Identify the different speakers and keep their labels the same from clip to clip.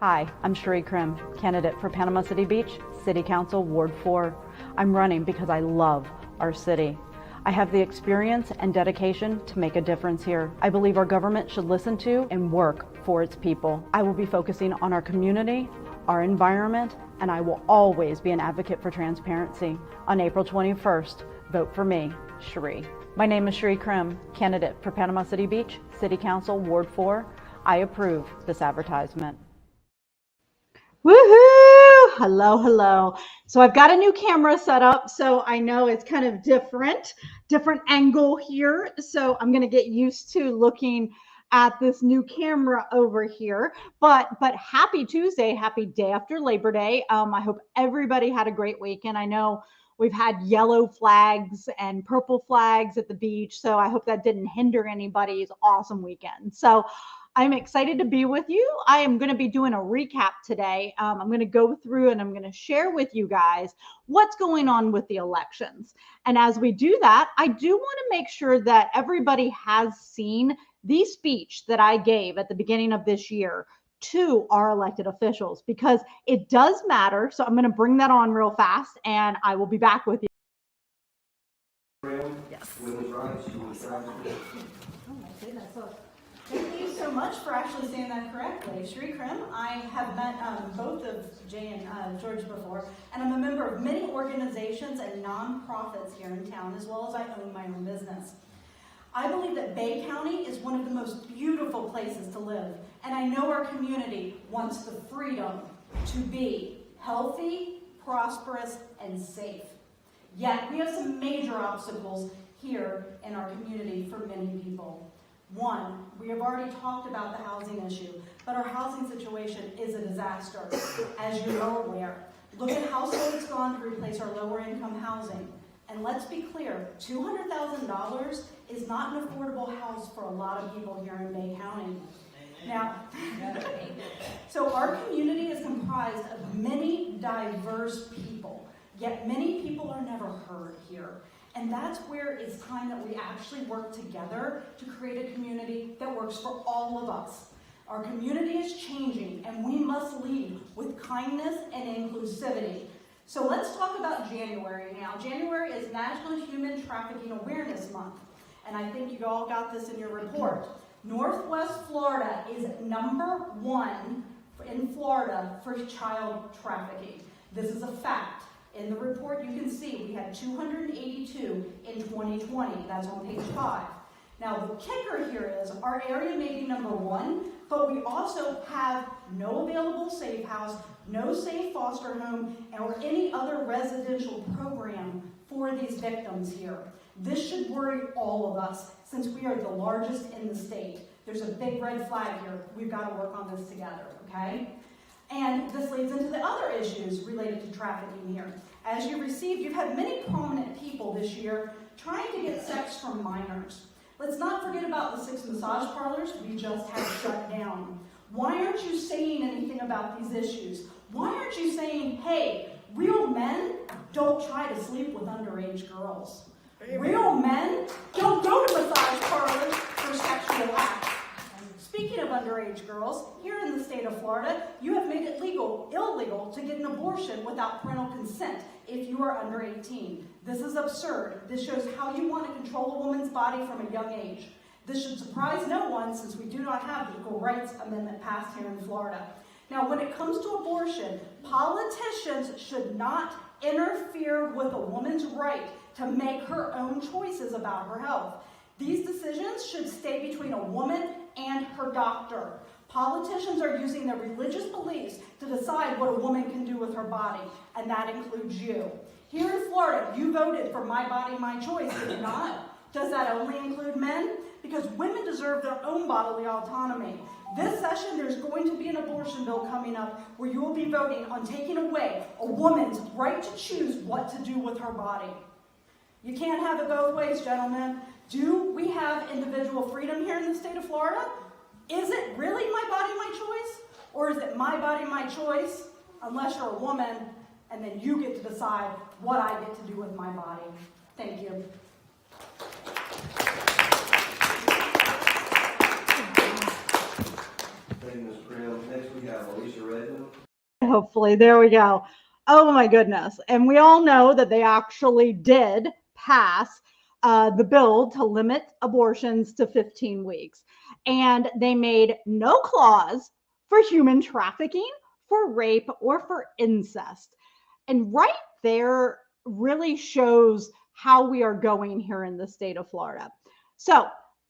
Speaker 1: Hi, I'm Cherie, candidate for Panama City Beach, City Council, Ward 4. I'm running because I love our city. I have the experience and dedication to make a difference here. I believe our government should listen to and work for its people. I will be focusing on our community, our environment, and I will always be an advocate for transparency. On April 21st, vote for me, Cherie. My name is Cherie Krim, candidate for Panama City Beach, City Council, Ward 4. I approve this advertisement.
Speaker 2: Woohoo! Hello, hello. So I've got a new camera set up, so I know it's kind of different angle here. So I'm going to get used to looking at this new camera over here. But happy Tuesday, happy day after Labor Day. I hope everybody had a great weekend. I know we've had yellow flags and purple flags at the beach, so I hope that didn't hinder anybody's awesome weekend. So I'm excited to be with you. I am going to be doing a recap today. I'm going to go through and I'm going to share with you guys what's going on with the elections. And as we do that, I do want to make sure that everybody has seen the speech that I gave at the beginning of this year to our elected officials, because it does matter. So I'm going to bring that on real fast and I will be back with you.
Speaker 3: Yes. Oh my goodness. Thank you so much for actually saying that correctly. Cherie Krim, I have met both of Jay and George before, and I'm a member of many organizations and nonprofits here in town, as well as I own my own business. I believe that Bay County is one of the most beautiful places to live, and I know our community wants the freedom to be healthy, prosperous, and safe. Yet, we have some major obstacles here in our community for many people. One, we have already talked about the housing issue, but our housing situation is a disaster, as you're well aware. Look at households gone to replace our lower income housing. And let's be clear, $200,000 is not an affordable house for a lot of people here in Bay County. Now, so our community is comprised of many diverse people, yet many people are never heard here. And that's where it's time that we actually work together to create a community that works for all of us. Our community is changing, and we must lead with kindness and inclusivity. So let's talk about January now. January is National Human Trafficking Awareness Month, and I think you all got this in your report. Northwest Florida is #1 in Florida for child trafficking. This is a fact. In the report, you can see we had 282 in 2020. That's on page 5. Now, the kicker here is our area may be #1, but we also have no available safe house, no safe foster home, or any other residential program for these victims here. This should worry all of us since we are the largest in the state. There's a big red flag here. We've got to work on this together, okay? And this leads into the other issues related to trafficking here. As you've had many prominent people this year trying to get sex from minors. Let's not forget about the 6 massage parlors we just had shut down. Why aren't you saying anything about these issues? Why aren't you saying, hey, real men don't try to sleep with underage girls. Real men don't go to massage parlors for sexual acts. Speaking of underage girls, here in the state of Florida, you have made it illegal to get an abortion without parental consent if you are under 18. This is absurd. This shows how you want to control a woman's body from a young age. This should surprise no one since we do not have the Equal Rights Amendment passed here in Florida. Now, when it comes to abortion, politicians should not interfere with a woman's right to make her own choices about her health. These decisions should stay between a woman and her doctor. Politicians are using their religious beliefs to decide what a woman can do with her body, and that includes you. Here in Florida, you voted for My Body, My Choice, did you not? Does that only include men? Because women deserve their own bodily autonomy. This session, there's going to be an abortion bill coming up where you will be voting on taking away a woman's right to choose what to do with her body. You can't have it both ways, gentlemen. Do we have individual freedom here in the state of Florida? Is it really my body, my choice? Or is it my body, my choice, unless you're a woman, and then you get to decide what I get to do with my body? Thank you.
Speaker 4: Thank you, Ms. Krim. Next we have Alicia Ray.
Speaker 2: hopefully. There we go. Oh my goodness. And we all know that they actually did pass the bill to limit abortions to 15 weeks. And they made no clause for human trafficking, for rape, or for incest. And right there really shows how we are going here in the state of Florida. So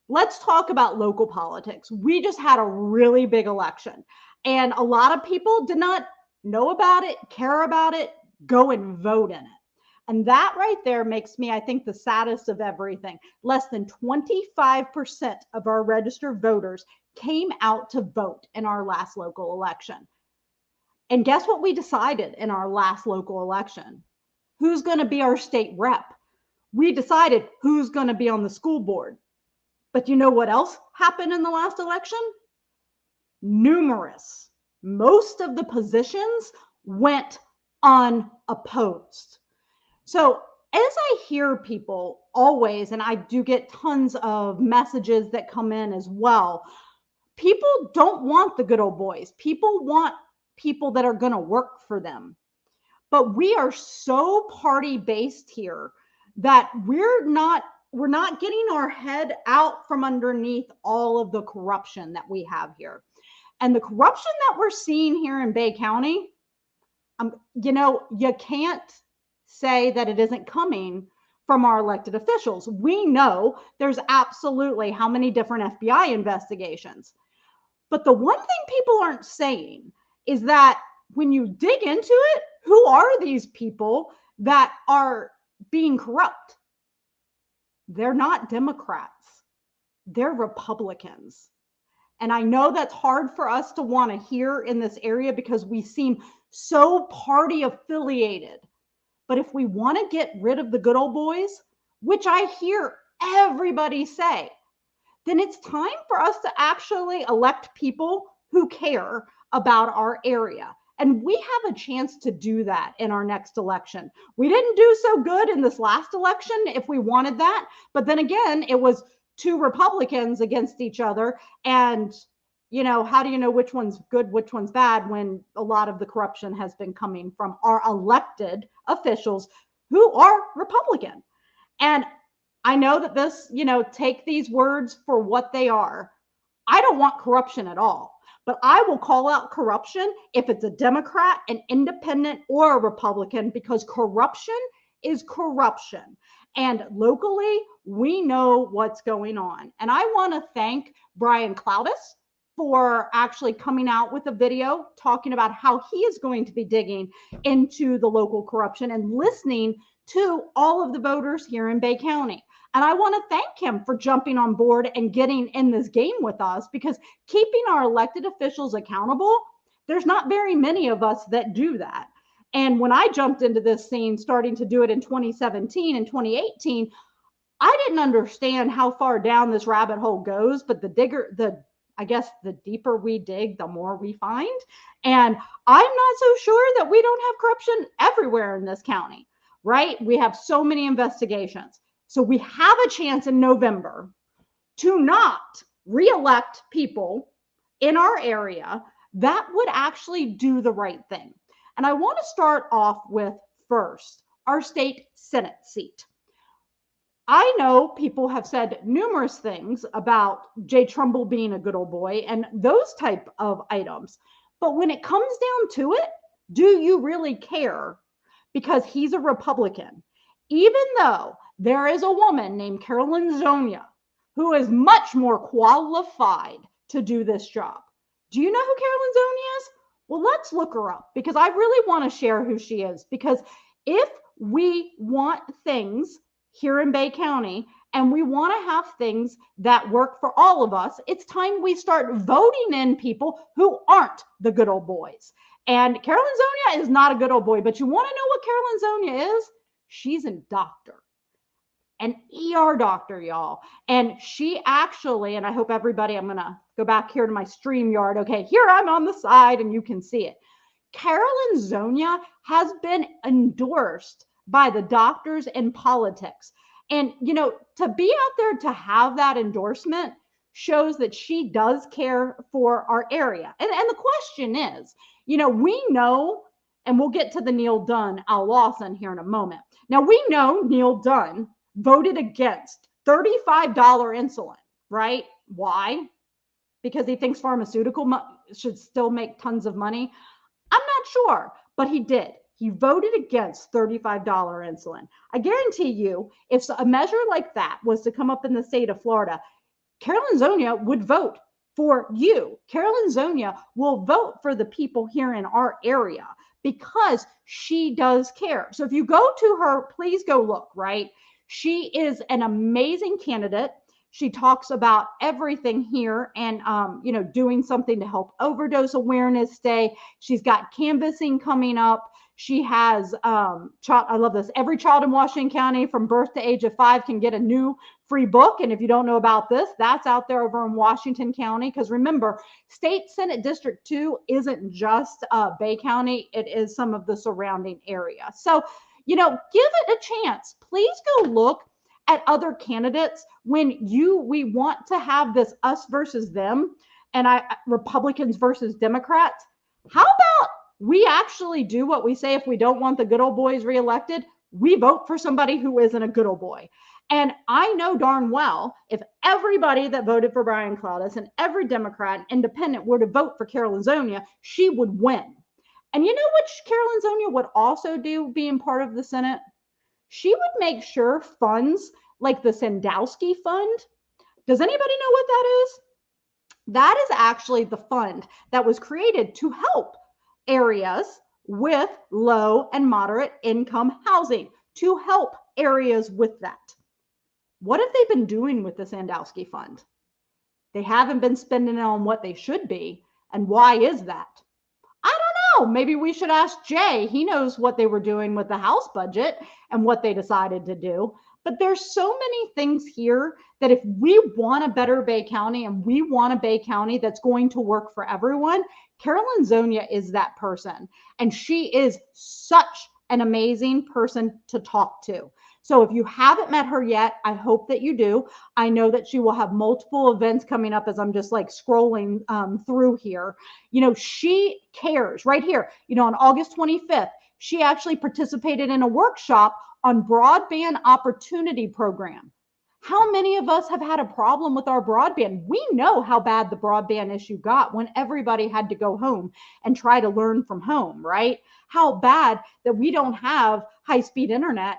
Speaker 2: let's talk about local politics. We just had a really big election, and a lot of people did not know about it, care about it, go and vote in it. And that right there makes me, I think, the saddest of everything. Less than 25% of our registered voters came out to vote in our last local election. And guess what we decided in our last local election? Who's going to be our state rep? We decided who's going to be on the school board. But you know what else happened in the last election? Numerous. Most of the positions went unopposed. So as I hear people always, and I do get tons of messages that come in as well, people don't want the good old boys. People want people that are going to work for them. But we are so party based here that we're not getting our head out from underneath all of the corruption that we have here. And the corruption that we're seeing here in Bay County, you can't say that it isn't coming from our elected officials. We know there's absolutely how many different FBI investigations. But the one thing people aren't saying is that when you dig into it, who are these people that are being corrupt? They're not Democrats. They're Republicans. And I know that's hard for us to want to hear in this area because we seem so party affiliated. But if we want to get rid of the good old boys, which I hear everybody say, then it's time for us to actually elect people who care about our area. And we have a chance to do that in our next election. We didn't do so good in this last election if we wanted that. But then again, it was two Republicans against each other. And, how do you know which one's good, which one's bad when a lot of the corruption has been coming from our elected officials who are Republican? And I know that this, take these words for what they are. I don't want corruption at all, but I will call out corruption if it's a Democrat, an independent, or a Republican, because corruption is corruption. And locally, we know what's going on. And I want to thank Brian Cloudis for actually coming out with a video talking about how he is going to be digging into the local corruption and listening to all of the voters here in Bay County. And I want to thank him for jumping on board and getting in this game with us, because keeping our elected officials accountable, there's not very many of us that do that. And when I jumped into this scene, starting to do it in 2017 and 2018, I didn't understand how far down this rabbit hole goes, but the deeper we dig, the more we find. And I'm not so sure that we don't have corruption everywhere in this county, right? We have so many investigations. So we have a chance in November to not reelect people in our area that would actually do the right thing. And I want to start off with first our state Senate seat. I know people have said numerous things about Jay Trumbull being a good old boy and those type of items. But when it comes down to it, do you really care? Because he's a Republican. Even though there is a woman named Carolyn Zonia who is much more qualified to do this job. Do you know who Carolyn Zonia is? Well, let's look her up, because I really want to share who she is. Because if we want things here in Bay County and we want to have things that work for all of us, it's time we start voting in people who aren't the good old boys. And Carolyn Zonia is not a good old boy, but you want to know what Carolyn Zonia is? She's a doctor, an ER doctor, y'all. And she actually, and I hope everybody, I'm going to go back here to my StreamYard. Okay, here I'm on the side and you can see it. Carolyn Zonia has been endorsed by the doctors in politics. And, to be out there to have that endorsement shows that she does care for our area. And the question is, we know, and we'll get to the Neil Dunn, Al Lawson here in a moment. Now, we know Neil Dunn voted against $35 insulin, right? Why? Because he thinks pharmaceutical should still make tons of money. I'm not sure, but he did. He voted against $35 insulin. I guarantee you, if a measure like that was to come up in the state of Florida, Carolyn Zonia would vote for you. Carolyn Zonia will vote for the people here in our area because she does care. So if you go to her, please go look, right? She is an amazing candidate. She talks about everything here and, doing something to help Overdose Awareness Day. She's got canvassing coming up. She has, I love this. Every child in Washington County from birth to age of 5 can get a new free book. And if you don't know about this, that's out there over in Washington County. Because remember, State Senate District 2 isn't just Bay County. It is some of the surrounding area. So, give it a chance. Please go look at other candidates when we want to have this us versus them and Republicans versus Democrats. How about we actually do what we say? If we don't want the good old boys reelected, we vote for somebody who isn't a good old boy. And I know darn well, if everybody that voted for Brian Cloudis and every Democrat and independent were to vote for Carolyn Zonia, she would win. And you know what Carolyn Zonia would also do being part of the Senate? She would make sure funds like the Sandowski Fund. Does anybody know what that is? That is actually the fund that was created to help areas with low and moderate income housing, to help areas with that. What have they been doing with the Sandowski Fund? They haven't been spending it on what they should be. And why is that? I don't know. Maybe we should ask Jay. He knows what they were doing with the House budget and what they decided to do. But there's so many things here that if we want a better Bay County and we want a Bay County that's going to work for everyone, Carolyn Zonia is that person. And she is such an amazing person to talk to. So if you haven't met her yet, I hope that you do. I know that she will have multiple events coming up as I'm just like scrolling through here. She cares right here. On August 25th, she actually participated in a workshop on broadband opportunity program. How many of us have had a problem with our broadband? We know how bad the broadband issue got when everybody had to go home and try to learn from home, right? How bad that we don't have high-speed internet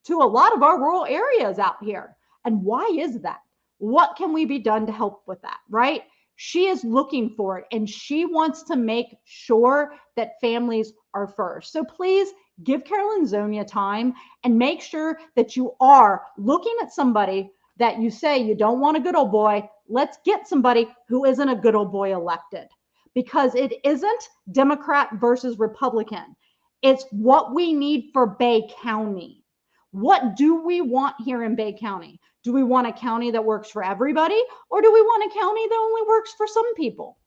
Speaker 2: to a lot of our rural areas out here. And why is that? What can we be done to help with that, right? She is looking for it and she wants to make sure that families are first. So please give Carolyn Zonia time and make sure that you are looking at somebody that you say you don't want a good old boy. Let's get somebody who isn't a good old boy elected, because it isn't Democrat versus Republican. It's what we need for Bay County. What do we want here in Bay County? Do we want a county that works for everybody, or do we want a county that only works for some people?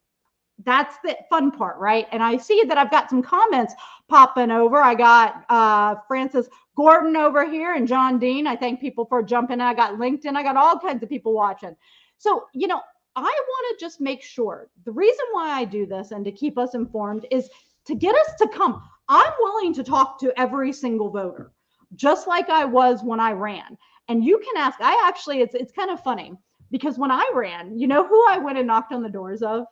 Speaker 2: That's the fun part, right? And I see that I've got some comments popping over. I got Francis Gordon over here and John Dean. I thank people for jumping in. I got LinkedIn. I got all kinds of people watching. So, I want to just make sure the reason why I do this and to keep us informed is to get us to come. I'm willing to talk to every single voter, just like I was when I ran. And you can ask, it's kind of funny because when I ran, you know who I went and knocked on the doors of?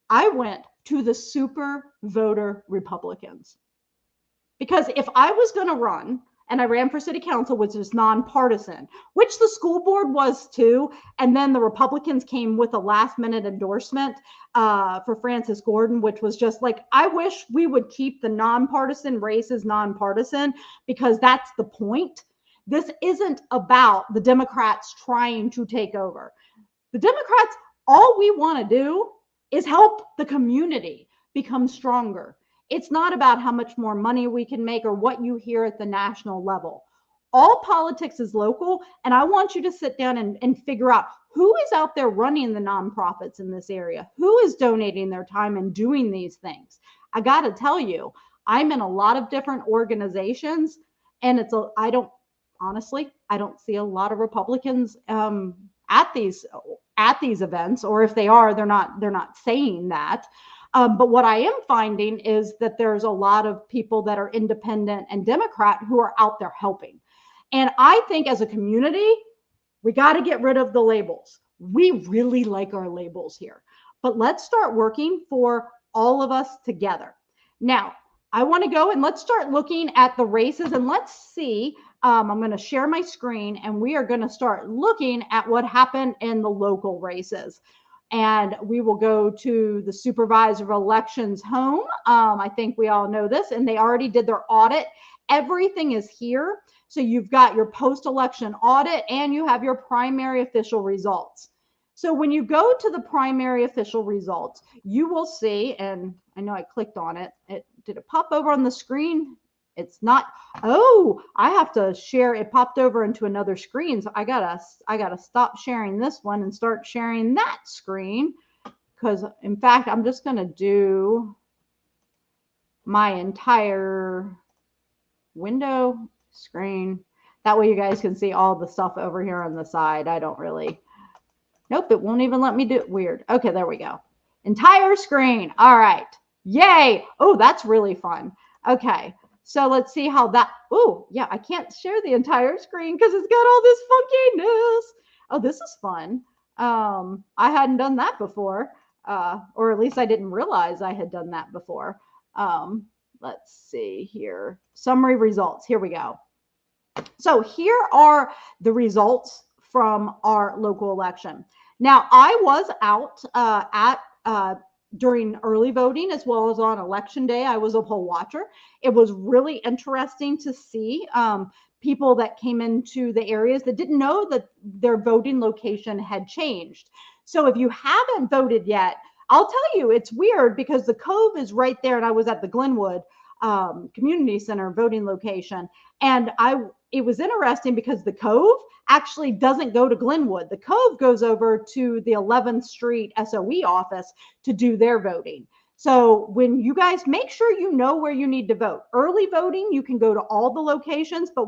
Speaker 2: I went to the super voter Republicans. Because if I was going to run, and I ran for city council, which is nonpartisan, which the school board was too, and then the Republicans came with a last minute endorsement for Francis Gordon, which was just like, I wish we would keep the nonpartisan races nonpartisan, because that's the point. This isn't about the Democrats trying to take over. The Democrats, all we want to do is help the community become stronger. It's not about how much more money we can make or what you hear at the national level. All politics is local, and I want you to sit down and figure out who is out there running the nonprofits in this area, who is donating their time and doing these things. I got to tell you, I'm in a lot of different organizations, and I don't see a lot of Republicans at these at these events, or if they are, they're not saying that. But what I am finding is that there's a lot of people that are independent and Democrat who are out there helping. And I think as a community, we got to get rid of the labels. We really like our labels here, but let's start working for all of us together. Now, I want to go and let's start looking at the races, and let's see. I'm going to share my screen and we are going to start looking at what happened in the local races. And we will go to the supervisor of elections home. I think we all know this, and they already did their audit. Everything is here. So you've got your post-election audit and you have your primary official results. So when you go to the primary official results, you will see, and I know I clicked on it. Did it pop over on the screen? It's not. Oh, I have to share. It popped over into another screen. So I gotta stop sharing this one and start sharing that screen. Because in fact, I'm just gonna do my entire window screen. That way you guys can see all the stuff over here on the side. I don't really. Nope, it won't even let me do it. Weird. Okay, there we go. Entire screen. All right. Yay. Oh, that's really fun. Okay. So let's see how that, oh, yeah, I can't share the entire screen because it's got all this funkiness. Oh, this is fun. I hadn't done that before, or at least I didn't realize I had done that before. Let's see here. Summary results. Here we go. So here are the results from our local election. Now, I was out during early voting as well as on election day. I was a poll watcher. It was really interesting to see people that came into the areas that didn't know that their voting location had changed. So if you haven't voted yet, I'll tell you, it's weird because the Cove is right there, and I was at the Glenwood Community Center voting location, and it was interesting because the Cove actually doesn't go to Glenwood. The Cove goes over to the 11th Street SOE office to do their voting. So when you guys make sure you know where you need to vote. Early voting, you can go to all the locations, but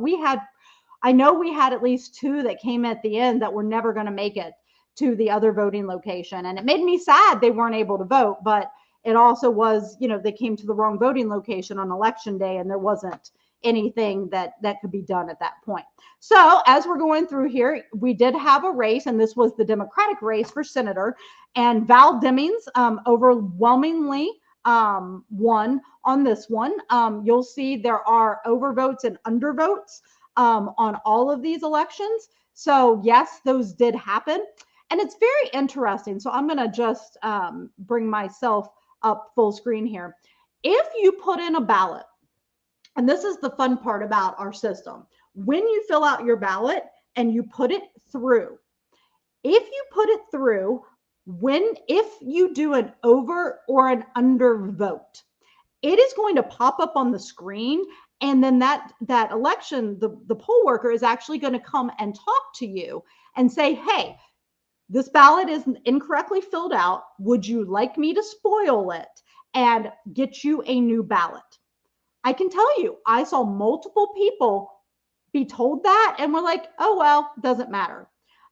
Speaker 2: I know we had at least 2 that came at the end that were never going to make it to the other voting location. And it made me sad they weren't able to vote, but it also was, they came to the wrong voting location on election day and there wasn't anything that could be done at that point. So as we're going through here, we did have a race, and this was the Democratic race for senator, and Val Demings overwhelmingly won on this one. You'll see there are overvotes and undervotes on all of these elections. So yes, those did happen. And it's very interesting. So I'm going to just bring myself up full screen here. If you put in a ballot, and this is the fun part about our system, when you fill out your ballot and you put it through, if you put it through, if you do an over or an under vote, it is going to pop up on the screen. And then that election, the poll worker is actually going to come and talk to you and say, hey, this ballot is incorrectly filled out. Would you like me to spoil it and get you a new ballot? I can tell you, I saw multiple people be told that and were like, oh, well, doesn't matter.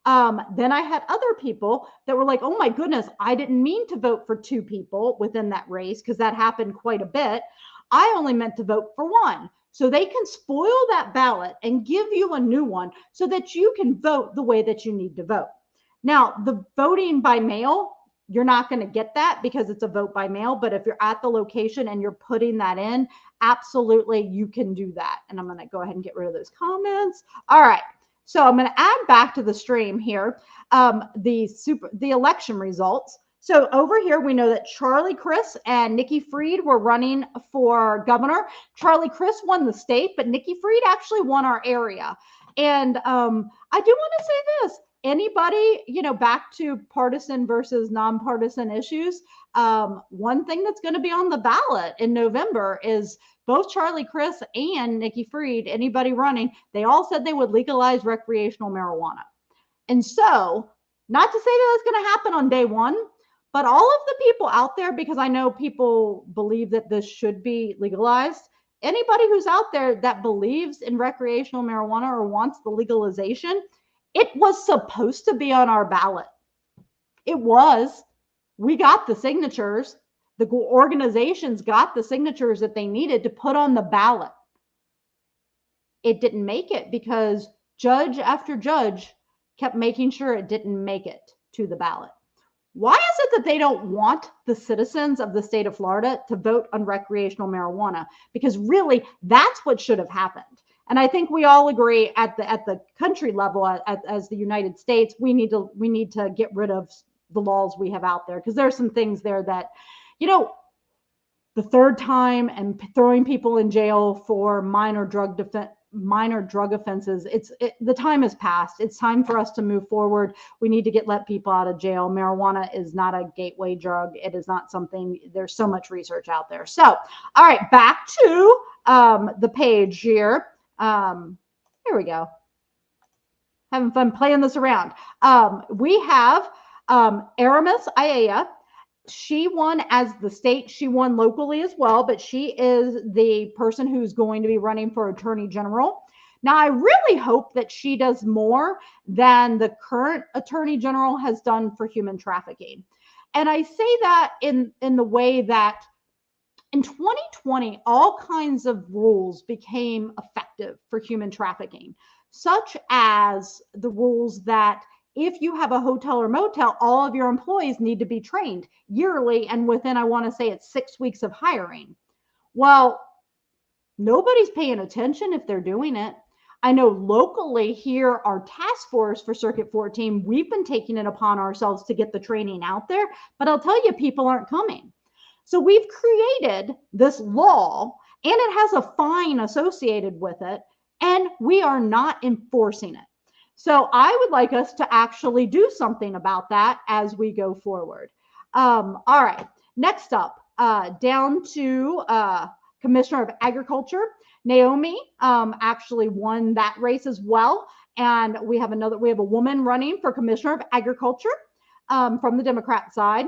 Speaker 2: Then I had other people that were like, oh my goodness, I didn't mean to vote for 2 people within that race because that happened quite a bit. I only meant to vote for 1. So they can spoil that ballot and give you a new one so that you can vote the way that you need to vote. Now, the voting by mail, you're not going to get that because it's a vote by mail. But if you're at the location and you're putting that in, absolutely, you can do that. And I'm going to go ahead and get rid of those comments. All right. So I'm going to add back to the stream here the election results. So over here, we know that Charlie Crist and Nikki Fried were running for governor. Charlie Crist won the state, but Nikki Fried actually won our area. And I do want to say this. Anybody, back to partisan versus nonpartisan issues, one thing that's going to be on the ballot in November is both Charlie Crist and Nikki Fried, anybody running, they all said they would legalize recreational marijuana. And so, not to say that that's going to happen on day one, but all of the people out there, because I know people believe that this should be legalized, anybody who's out there that believes in recreational marijuana or wants the legalization, it was supposed to be on our ballot. It was, we got the signatures. The organizations got the signatures that they needed to put on the ballot. It didn't make it because judge after judge kept making sure it didn't make it to the ballot. Why is it that they don't want the citizens of the state of Florida to vote on recreational marijuana? Because really, that's what should have happened. And I think we all agree at the country level, as the United States, we need to get rid of the laws we have out there, because there's some things there that, the third time and throwing people in jail for minor drug offenses. The time has passed. It's time for us to move forward. We need to let people out of jail. Marijuana is not a gateway drug. It is not something, there's so much research out there. So, all right, back to the page here. Here we go. Having fun playing this around. We have Aramis Ayala. She won as the state. She won locally as well, but she is the person who's going to be running for Attorney General. Now, I really hope that she does more than the current Attorney General has done for human trafficking. And I say that in the way that in 2020, all kinds of rules became effective for human trafficking, such as the rules that if you have a hotel or motel, all of your employees need to be trained yearly and within, I want to say it's 6 weeks of hiring. Well, nobody's paying attention if they're doing it. I know locally here, our task force for Circuit 14, we've been taking it upon ourselves to get the training out there, but I'll tell you, people aren't coming. So we've created this law and it has a fine associated with it, and we are not enforcing it. So I would like us to actually do something about that as we go forward. All right, next up, down to Commissioner of Agriculture. Naomi actually won that race as well. And we have a woman running for Commissioner of Agriculture from the Democrat side.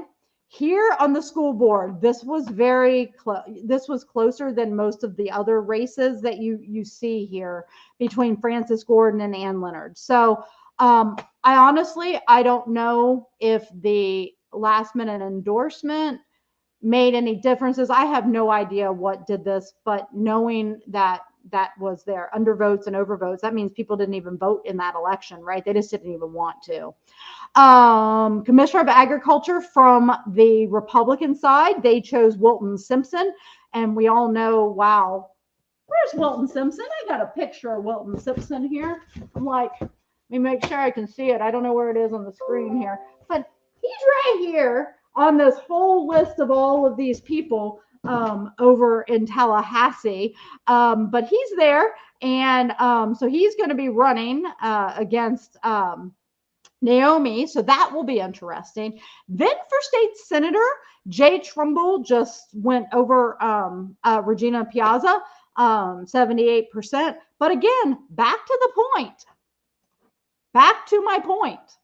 Speaker 2: Here on the school board, this was very close. This was closer than most of the other races that you see here between Francis Gordon and Ann Leonard. So I don't know if the last minute endorsement made any differences. I have no idea what did this, but knowing that was there, undervotes and overvotes, that means people didn't even vote in that election, right? They just didn't even want to. Commissioner of Agriculture from the Republican side, they chose Wilton Simpson. And we all know, wow, where's Wilton Simpson? I got a picture of Wilton Simpson here. I'm like, let me make sure I can see it. I don't know where it is on the screen here, but he's right here on this whole list of all of these people over in Tallahassee. But he's there. And so he's going to be running against Naomi, so that will be interesting. Then for state senator, Jay Trumbull just went over Regina Piazza, 78%. But again, back to the point. Back to my point.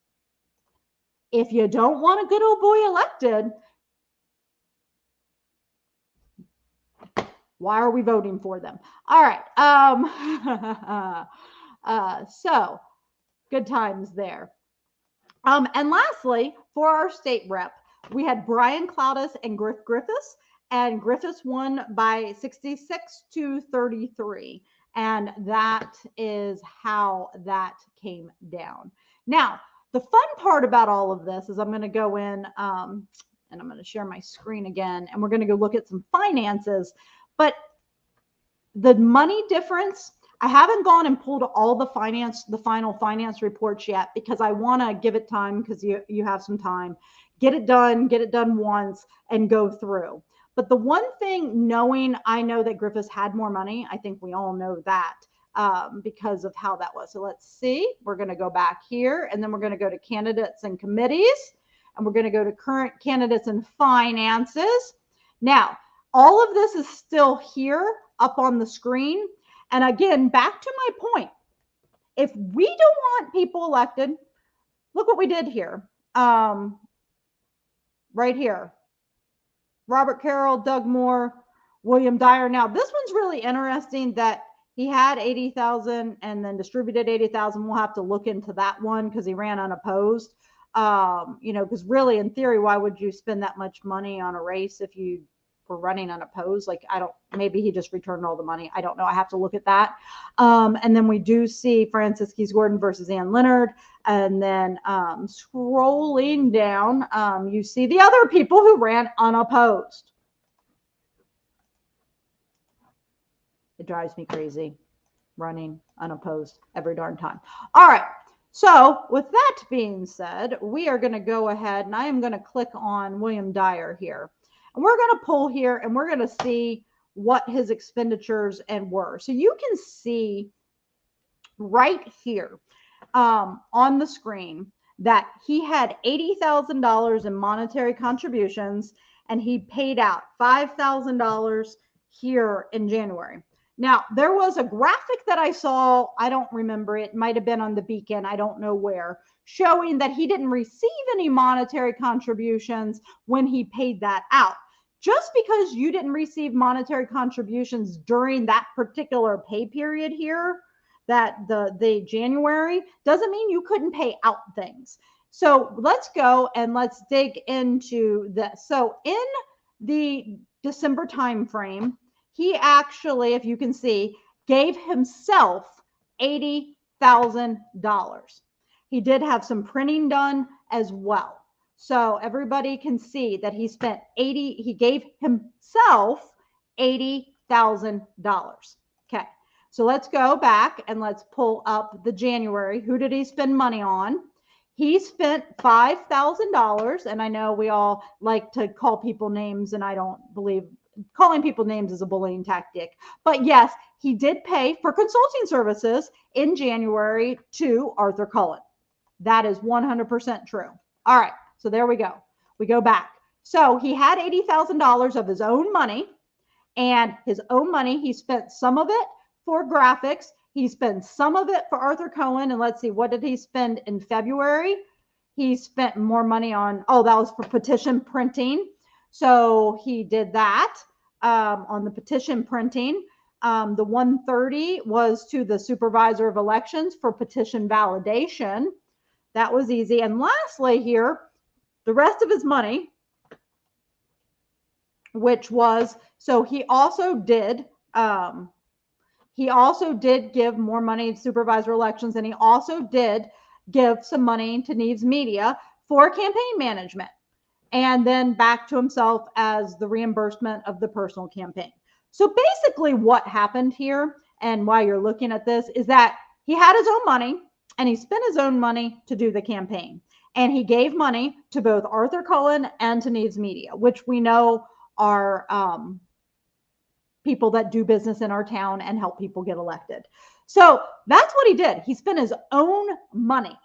Speaker 2: If you don't want a good old boy elected, why are we voting for them? All right. So good times there. And lastly, for our state rep, we had Brian Cloudis and Griffiths, and Griffiths won by 66-33. And that is how that came down. Now, the fun part about all of this is I'm going to go in and I'm going to share my screen again, and we're going to go look at some finances. But the money difference, I haven't gone and pulled all the final finance reports yet, because I want to give it time, because you have some time. Get it done once and go through. But the one thing, I know that Griffiths had more money. I think we all know that because of how that was. So let's see. We're going to go back here, and then we're going to go to candidates and committees, and we're going to go to current candidates and finances. Now, all of this is still here up on the screen. And again, back to my point, if we don't want people elected, look what we did here. Right here. Robert Carroll, Doug Moore, William Dyer. Now, this one's really interesting that he had 80,000 and then distributed 80,000. We'll have to look into that one because he ran unopposed. Because really, in theory, why would you spend that much money on a race if you were running unopposed? Like, maybe he just returned all the money. I don't know. I have to look at that. And then we do see Francis Keys Gordon versus Ann Leonard. And then scrolling down, you see the other people who ran unopposed. It drives me crazy running unopposed every darn time. All right. So with that being said, we are going to go ahead and I am going to click on William Dyer here. And we're going to pull here and we're going to see what his expenditures and were. So you can see right here on the screen that he had $80,000 in monetary contributions and he paid out $5,000 here in January. Now, there was a graphic that I saw, I don't remember, it might have been on the Beacon, I don't know where, showing that he didn't receive any monetary contributions when he paid that out. Just because you didn't receive monetary contributions during that particular pay period here, that the January, doesn't mean you couldn't pay out things. So let's go and let's dig into this. So in the December timeframe, he actually, if you can see, gave himself $80,000. He did have some printing done as well. So everybody can see that he spent he gave himself $80,000. Okay. So let's go back and let's pull up the January. Who did he spend money on? He spent $5,000. And I know we all like to call people names, and I don't believe calling people names is a bullying tactic. But yes, he did pay for consulting services in January to Arthur Cullen. That is 100% true. All right. So there we go. We go back. So he had $80,000 of his own money, and his own money, he spent some of it for graphics. He spent some of it for Arthur Cohen. And let's see, what did he spend in February? He spent more money on, that was for petition printing. So he did that on the petition printing. The 130 was to the supervisor of elections for petition validation. That was easy. And lastly here, the rest of his money, which was, so he also did give more money to supervisor elections, and he also did give some money to Neves Media for campaign management, and then back to himself as the reimbursement of the personal campaign. So basically what happened here, and why you're looking at this, is that he had his own money and he spent his own money to do the campaign. And he gave money to both Arthur Cullen and to Neves Media, which we know are people that do business in our town and help people get elected. So that's what he did. He spent his own money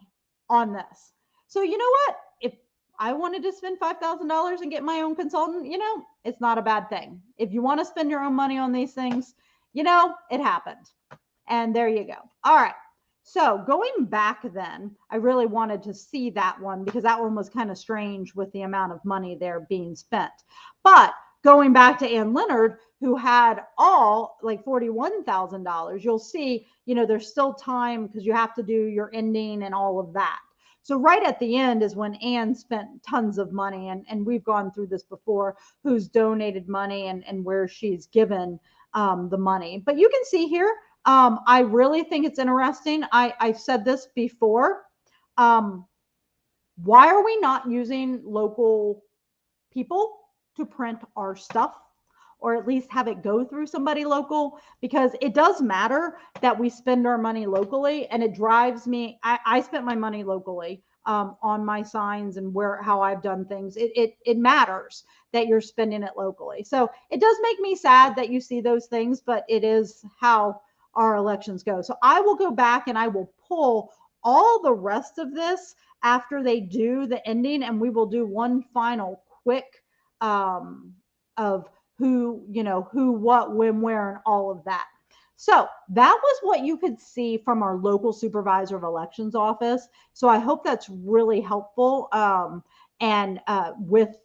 Speaker 2: on this. So you know what? If I wanted to spend $5,000 and get my own consultant, it's not a bad thing. If you want to spend your own money on these things, it happened. And there you go. All right. So going back then, I really wanted to see that one because that one was kind of strange with the amount of money there being spent. But going back to Ann Leonard, who had all like $41,000, you'll see, there's still time because you have to do your ending and all of that. So right at the end is when Ann spent tons of money, and we've gone through this before, who's donated money and where she's given the money. But you can see here, I really think it's interesting. I've said this before. Why are we not using local people to print our stuff, or at least have it go through somebody local? Because it does matter that we spend our money locally, and it drives me. I spent my money locally on my signs and how I've done things. It matters that you're spending it locally. So it does make me sad that you see those things, but it is how our elections go. So I will go back and I will pull all the rest of this after they do the ending, and we will do one final quick of who, what, when, where, and all of that. So that was what you could see from our local supervisor of elections office. So I hope that's really helpful with,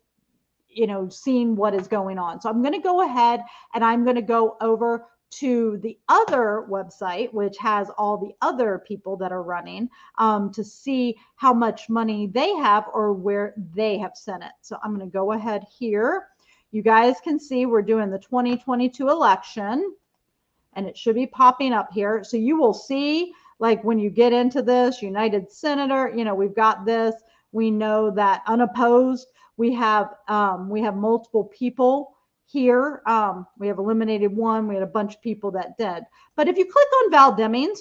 Speaker 2: seeing what is going on. So I'm going to go ahead and I'm going to go over to the other website, which has all the other people that are running, to see how much money they have or where they have sent it. So I'm going to go ahead here. You guys can see we're doing the 2022 election, and it should be popping up here. So you will see, like when you get into this, United Senator, we've got this. We know that unopposed, we have multiple people here. We have eliminated one. We had a bunch of people that did. But if you click on Val Demings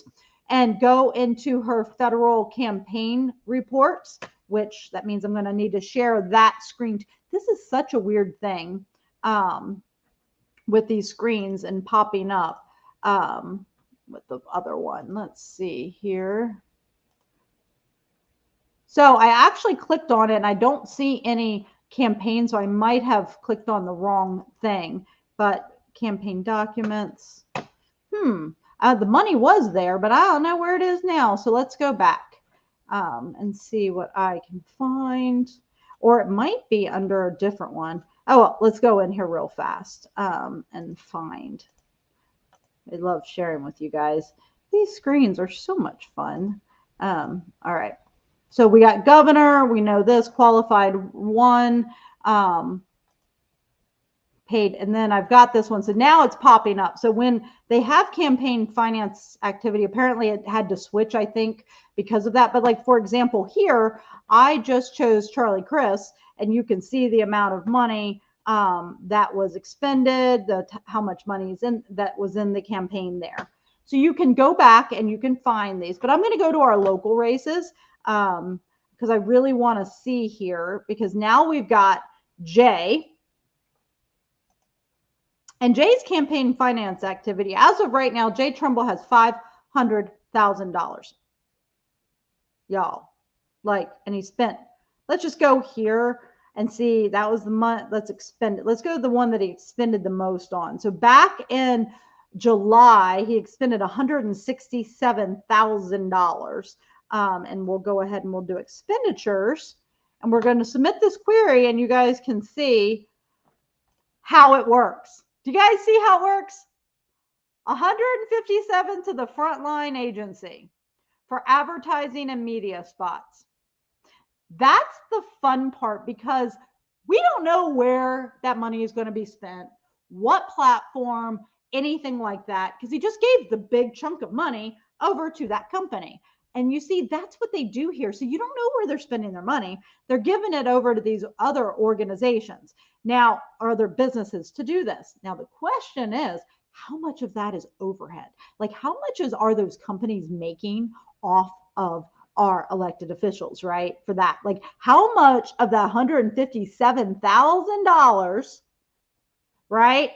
Speaker 2: and go into her federal campaign reports, which that means I'm going to need to share that screen. This is such a weird thing with these screens and popping up with the other one. Let's see here. So I actually clicked on it and I don't see any campaign, so I might have clicked on the wrong thing, but campaign documents, the money was there, but I don't know where it is now. So let's go back and see what I can find, or it might be under a different one. Oh, well, let's go in here real fast and find. I love sharing with you guys. These screens are so much fun. All right. So we got governor, we know this, qualified one, paid, and then I've got this one. So now it's popping up. So when they have campaign finance activity, apparently it had to switch, I think, because of that. But like, for example, here, I just chose Charlie Chris, and you can see the amount of money that was expended, how much money is in that was in the campaign there. So you can go back and you can find these, but I'm going to go to our local races because I really want to see here, because now we've got Jay, and Jay's campaign finance activity. As of right now, Jay Trumbull has $500,000. Y'all, and he spent, let's just go here and see, that was the month. Let's expend it. Let's go to the one that he expended the most on. So back in July, he expended $167,000. And we'll go ahead and we'll do expenditures, and we're going to submit this query, and you guys can see how it works. Do you guys see how it works? 157 to the Frontline Agency for advertising and media spots. That's the fun part, because we don't know where that money is going to be spent, what platform, anything like that, because he just gave the big chunk of money over to that company. And you see, that's what they do here. So you don't know where they're spending their money. They're giving it over to these other organizations. Now, are there businesses to do this? Now, the question is, how much of that is overhead? Like, how much are those companies making off of our elected officials, right? For that, like, how much of that $157,000, right?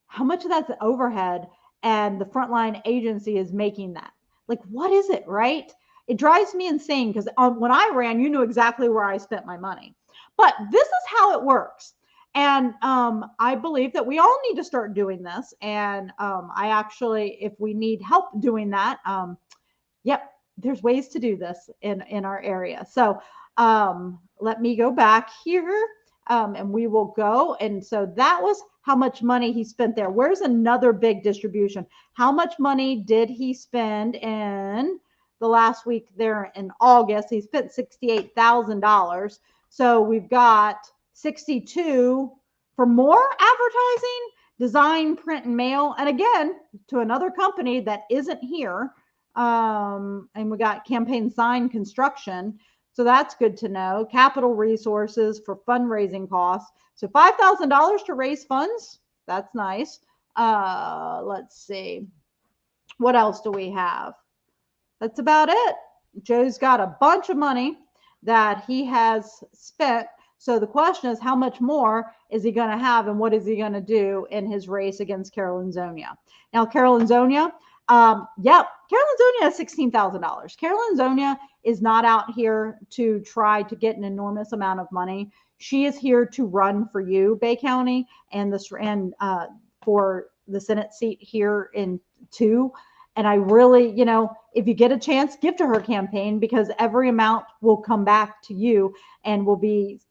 Speaker 2: How much of that's overhead, and the Frontline Agency is making that? Like, what is it, right? It drives me insane, because when I ran, you knew exactly where I spent my money. But this is how it works. And I believe that we all need to start doing this. And I actually, if we need help doing that, yep, there's ways to do this in our area. So let me go back here. And we will go. And so that was how much money he spent there. Where's another big distribution? How much money did he spend in the last week there in August? He spent $68,000. So we've got 62 for more advertising, design, print, and mail. And again, to another company that isn't here. And we got campaign sign construction. So that's good to know. Capital resources for fundraising costs. So $5,000 to raise funds. That's nice. Let's see. What else do we have? That's about it. Joe's got a bunch of money that he has spent. So the question is, how much more is he going to have, and what is he going to do in his race against Carolyn Zonia? Now, Carolyn Zonia, Carolyn Zonia has $16,000. Carolyn Zonia is not out here to try to get an enormous amount of money. She is here to run for you, Bay County, and for the Senate seat here in 2. And I really, if you get a chance, give to her campaign, because every amount will come back to you and will be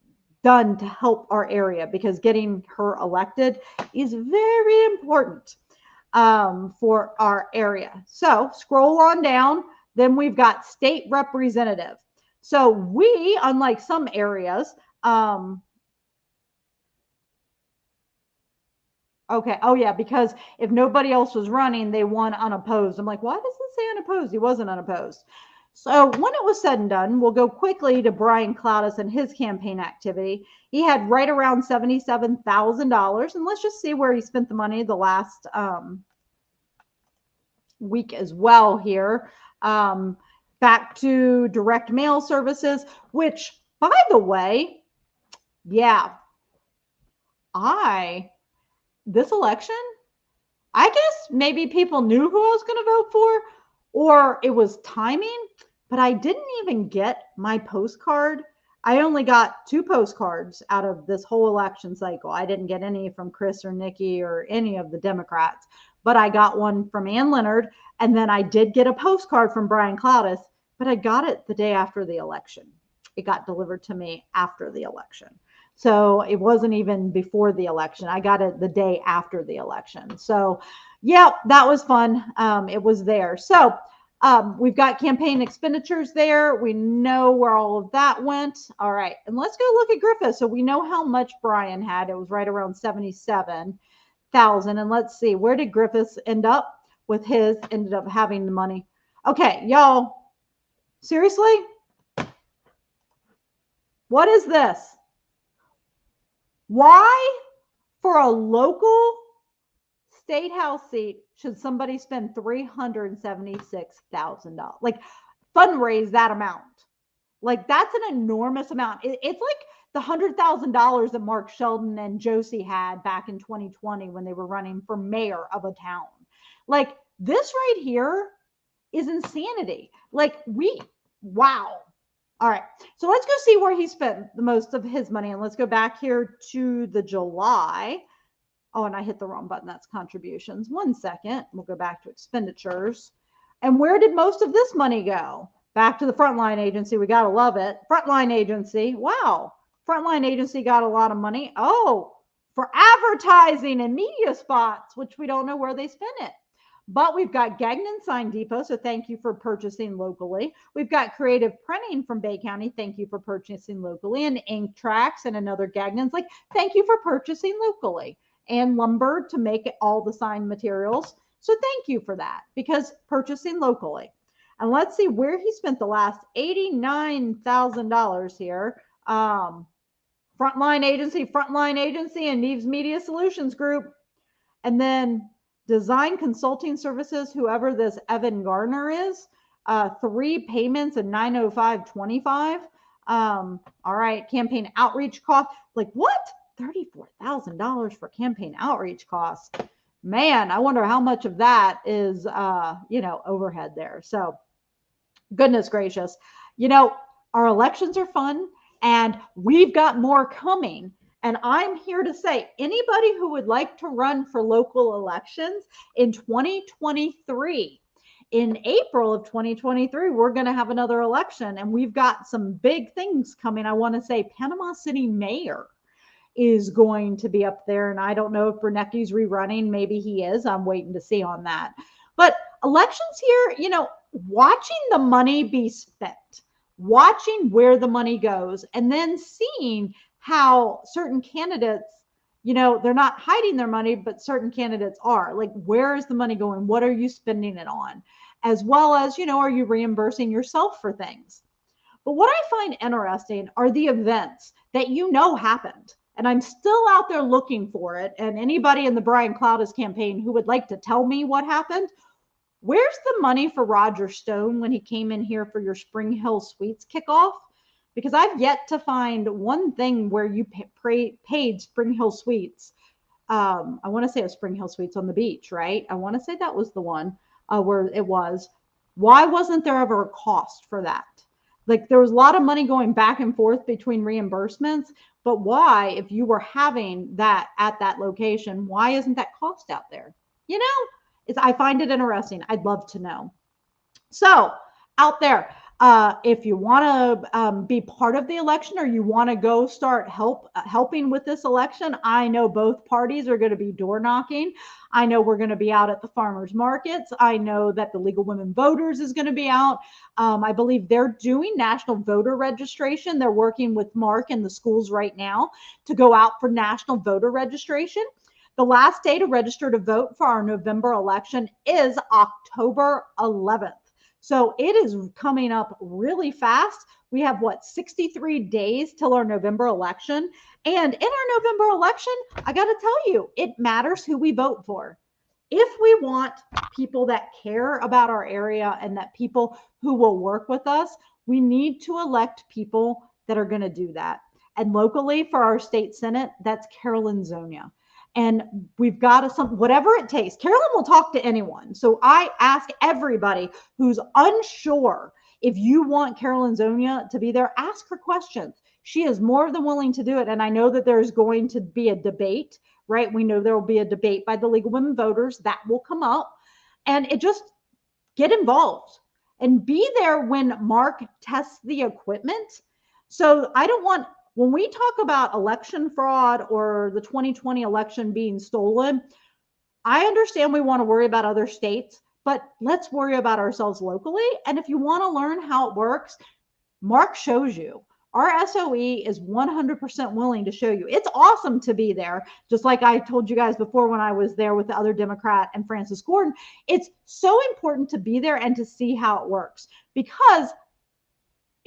Speaker 2: done to help our area, because getting her elected is very important. for our area. So scroll on down. Then we've got state representative. So we, unlike some areas, okay. Oh, yeah. Because if nobody else was running, they won unopposed. I'm like, why does it say unopposed? He wasn't unopposed. So when it was said and done, we'll go quickly to Brian Cloudis and his campaign activity. He had right around $77,000. And let's just see where he spent the money the last week as well here. Back to direct mail services, which, by the way, yeah, this election, I guess maybe people knew who I was going to vote for, or it was timing, but I didn't even get my postcard. I only got 2 postcards out of this whole election cycle. I didn't get any from Chris or Nikki or any of the Democrats, but I got one from Ann Leonard, and then I did get a postcard from Brian Cloudis, but I got it the day after the election. It got delivered to me after the election. So it wasn't even before the election. I got it the day after the election. So yeah, that was fun. It was there. So we've got campaign expenditures there. We know where all of that went. All right. And let's go look at Griffith. So we know how much Brian had. It was right around 77,000. And let's see, where did Griffiths end up with his? Ended up having the money. Okay, y'all. Seriously? What is this? Why, for a local state house seat, should somebody spend $376,000? Like, fundraise that amount. Like, that's an enormous amount. It's like the $100,000 that Mark Sheldon and Josie had back in 2020 when they were running for mayor of a town. Like, this right here is insanity. Like, wow. All right, so let's go see where he spent the most of his money. And let's go back here to the July. Oh, and I hit the wrong button. That's contributions. 1 second. We'll go back to expenditures. And where did most of this money go? Back to the Frontline Agency. We got to love it. Frontline Agency. Wow. Frontline Agency got a lot of money. Oh, for advertising and media spots, which we don't know where they spent it. But we've got Gagnon Sign Depot, so thank you for purchasing locally. We've got Creative Printing from Bay County, thank you for purchasing locally. And Ink Tracks and another Gagnon's, like, thank you for purchasing locally. And lumber to make all the sign materials. So thank you for that, because purchasing locally. And let's see where he spent the last $89,000 here. Frontline Agency, and Neves Media Solutions Group. And then Design Consulting Services, whoever this Evan Garner is, 3 payments of $905.25. All right, campaign outreach cost. Like, what? $34,000 for campaign outreach costs. Man, I wonder how much of that is, overhead there. So, goodness gracious. Our elections are fun, and we've got more coming. And I'm here to say, anybody who would like to run for local elections in 2023, in April of 2023, we're going to have another election, and we've got some big things coming. I want to say Panama City Mayor is going to be up there, and I don't know if Bernecki's rerunning. Maybe he is. I'm waiting to see on that. But elections here, watching the money be spent, watching where the money goes, and then seeing how certain candidates, they're not hiding their money, but certain candidates are. Like, where is the money going? What are you spending it on? As well as, are you reimbursing yourself for things? But what I find interesting are the events that happened. And I'm still out there looking for it. And anybody in the Brian Cloudis campaign who would like to tell me what happened, where's the money for Roger Stone when he came in here for your Spring Hill Suites kickoff? Because I've yet to find one thing where you paid Spring Hill Suites. I want to say it was Spring Hill Suites on the beach, right? I want to say that was the one where it was. Why wasn't there ever a cost for that? Like, there was a lot of money going back and forth between reimbursements, but why, if you were having that at that location, why isn't that cost out there? I find it interesting. I'd love to know. So out there, If you want to be part of the election or you want to go start helping with this election, I know both parties are going to be door knocking. I know we're going to be out at the farmers markets. I know that the League of Women Voters is going to be out. I believe they're doing national voter registration. They're working with Mark and the schools right now to go out for national voter registration. The last day to register to vote for our November election is October 11th. So it is coming up really fast. We have 63 days till our November election. And in our November election, I got to tell you, it matters who we vote for. If we want people that care about our area and that people who will work with us, we need to elect people that are going to do that. And locally for our state Senate, that's Carolyn Zonia. And we've got to whatever it takes. Carolyn will talk to anyone. So I ask everybody who's unsure, if you want Carolyn Zonia to be there, ask her questions. She is more than willing to do it. And I know that there's going to be a debate, right? We know there will be a debate by the League of Women Voters that will come up, and it just get involved and be there when Mark tests the equipment. So I don't want, when we talk about election fraud or the 2020 election being stolen, I understand we want to worry about other states, but let's worry about ourselves locally. And if you want to learn how it works, Mark shows you. Our SOE is 100% willing to show you. It's awesome to be there. Just like I told you guys before when I was there with the other Democrat and Francis Gordon, it's so important to be there and to see how it works because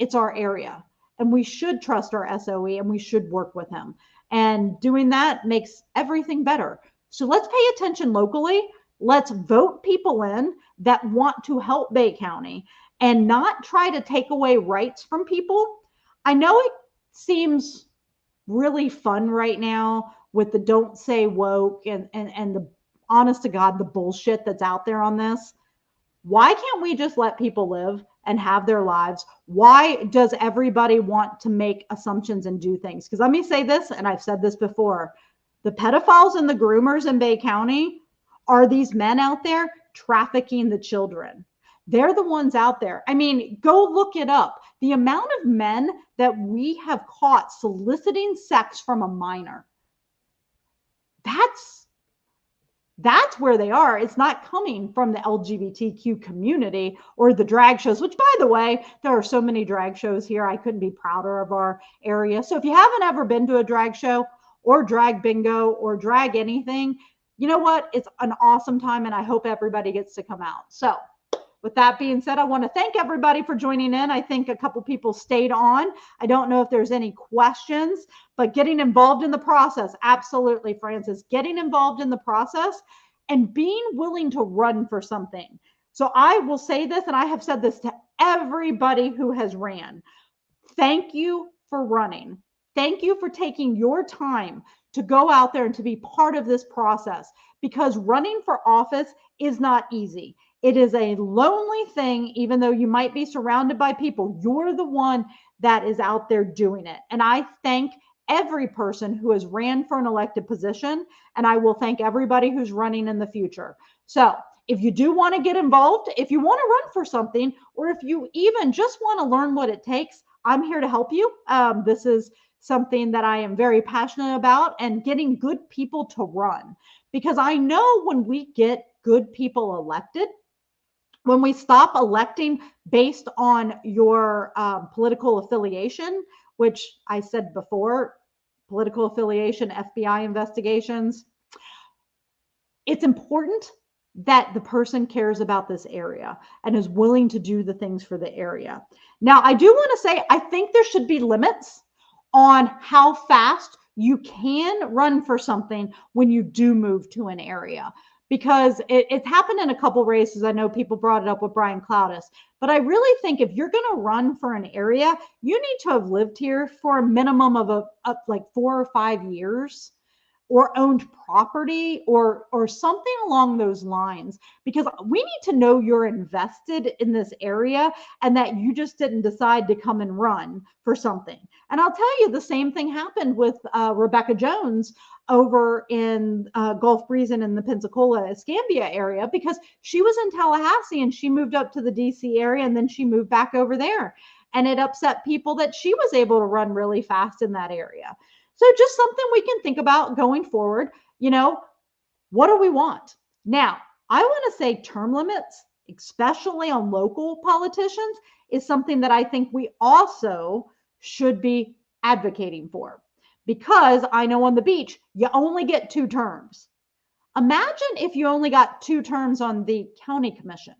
Speaker 2: it's our area. And we should trust our SOE and we should work with him. And doing that makes everything better. So let's pay attention locally. Let's vote people in that want to help Bay County and not try to take away rights from people. I know it seems really fun right now with the don't say woke and the honest to God, the bullshit that's out there on this. Why can't we just let people live and have their lives? Why does everybody want to make assumptions and do things? Because let me say this, and I've said this before, the pedophiles and the groomers in Bay County are these men out there trafficking the children. They're the ones out there. I mean, go look it up. The amount of men that we have caught soliciting sex from a minor, that's where they are. It's not coming from the LGBTQ community or the drag shows, which, by the way, there are so many drag shows here. I couldn't be prouder of our area. So if you haven't ever been to a drag show or drag bingo or drag anything, you know what? It's an awesome time, and I hope everybody gets to come out. So with that being said, I want to thank everybody for joining in. I think a couple people stayed on. I don't know if there's any questions, but getting involved in the process, absolutely, Francis, getting involved in the process and being willing to run for something. So I will say this, and I have said this to everybody who has ran. Thank you for running. Thank you for taking your time to go out there and to be part of this process, because running for office is not easy. It is a lonely thing, even though you might be surrounded by people. You're the one that is out there doing it. And I thank every person who has ran for an elected position, and I will thank everybody who's running in the future. So if you do want to get involved, if you want to run for something, or if you even just want to learn what it takes, I'm here to help you. This is something that I am very passionate about, and getting good people to run. Because I know when we get good people elected, when we stop electing based on your political affiliation, which I said before, political affiliation, FBI investigations, it's important that the person cares about this area and is willing to do the things for the area. Now, I do want to say, I think there should be limits on how fast you can run for something when you do move to an area. Because it's happened in a couple races. I know people brought it up with Brian Cloudis, but I really think if you're going to run for an area, you need to have lived here for a minimum of like 4 or 5 years. or owned property or something along those lines, because we need to know you're invested in this area and that you just didn't decide to come and run for something. And I'll tell you, the same thing happened with Rebecca Jones over in Gulf Breeze and in the Pensacola Escambia area, because she was in Tallahassee and she moved up to the DC area and then she moved back over there. And it upset people that she was able to run really fast in that area. So just something we can think about going forward. What do we want? Now, I want to say term limits, especially on local politicians, is something that I think we also should be advocating for, because I know on the beach, you only get 2 terms. Imagine if you only got 2 terms on the county commission,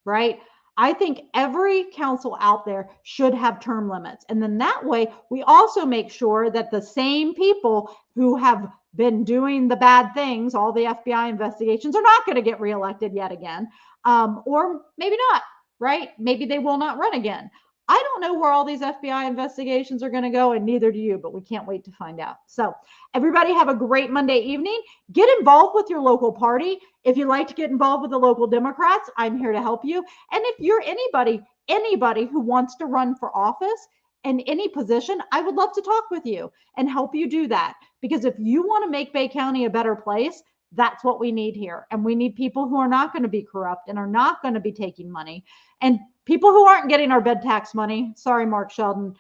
Speaker 2: right? I think every council out there should have term limits. And then that way, we also make sure that the same people who have been doing the bad things, all the FBI investigations, are not going to get reelected yet again. Or maybe not, right? Maybe they will not run again. I don't know where all these FBI investigations are going to go, and neither do you, but we can't wait to find out. So everybody have a great Monday evening. Get involved with your local party. If you'd like to get involved with the local Democrats, I'm here to help you. And if you're anybody who wants to run for office in any position, I would love to talk with you and help you do that. Because if you want to make Bay County a better place, that's what we need here. And we need people who are not going to be corrupt and are not going to be taking money, and people who aren't getting our bed tax money. Sorry, Mark Sheldon,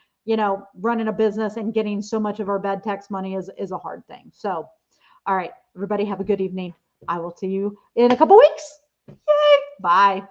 Speaker 2: running a business and getting so much of our bed tax money is a hard thing. So, all right, everybody have a good evening. I will see you in a couple weeks. Yay. Bye.